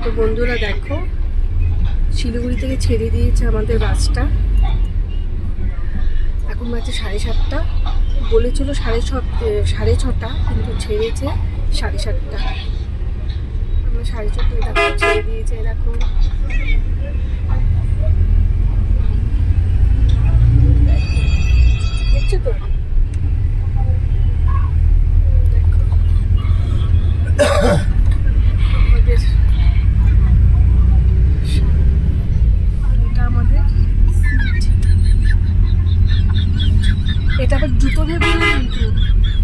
তো বন্ধুরা দেখো, শিলিগুড়ি থেকে ছেড়ে দিয়েছে আমাদের বাসটা। এখন বাজে 7:30। বলেছিল 6:30, কিন্তু ছেড়েছে 7:30। আমরা 6:30 দেখো ছেড়ে দিয়েছে। দেখো দেখছো তো, এটা আবার জুতো ভেবো না, কিন্তু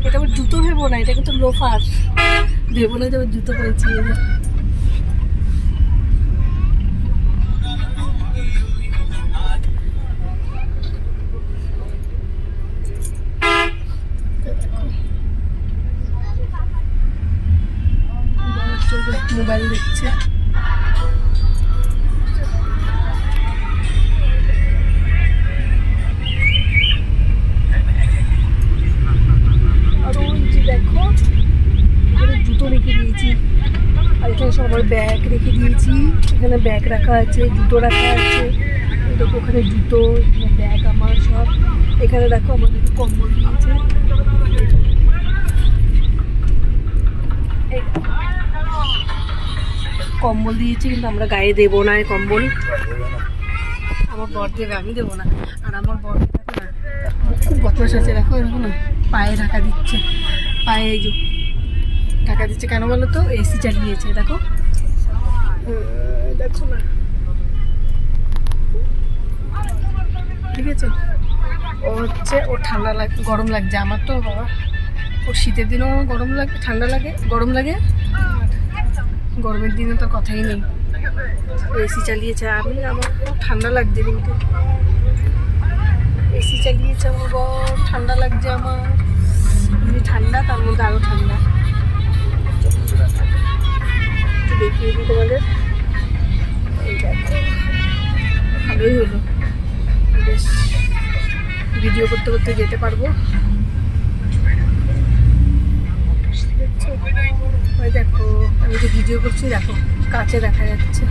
এটা আবার জুতো ভেবো না, এটা কিন্তু লোফার ভেবো না যে আবার জুতো পরেছি। মোবাইল দেখছে। আর ওই যে দেখো, এখানে জুতো রেখে দিয়েছি, আর এখানে সব আমার ব্যাগ রেখে দিয়েছি। এখানে ব্যাগ রাখা আছে, জুতো রাখা আছে। দেখো ওখানে জুতো, ব্যাগ আমার সব। এখানে দেখো আমাদের কম্বল দিয়েছে, কম্বল দিয়েছে, কিন্তু আমরা গায়ে দেবো না এই কম্বল। আমার বর দেবে, আমি দেবো না। আর আমার বর দেখো না, খুব বদমাশ আছে। দেখো এরকম না, পায়ে ঢাকা দিচ্ছে, পায়ে এই যে ঢাকা দিচ্ছে। কেন বলো তো? এসি চালিয়েছে। দেখো দেখো না, ঠিক আছে। ও হচ্ছে, ও ঠান্ডা লাগে, গরম লাগছে। আমার তো বাবা, ও শীতের দিনও গরম লাগে, ঠান্ডা লাগে, গরম লাগে। গরমের দিনে তো কথাই নেই, এসি চালিয়েছে। আমার খুব ঠান্ডা লাগছে, কিন্তু এসি চালিয়েছে আমার বর, ঠান্ডা লাগছে আমার। ঠান্ডা, তার মধ্যে আরও ঠান্ডা। একটু দেখিয়ে দিই তোমাদের। এই দেখো, ভালোই হলো, বেশ ভিডিও করতে করতে যেতে পারবো। ওই দেখো, আমি যে ভিডিও করছি, দেখো কাছে দেখা যাচ্ছে।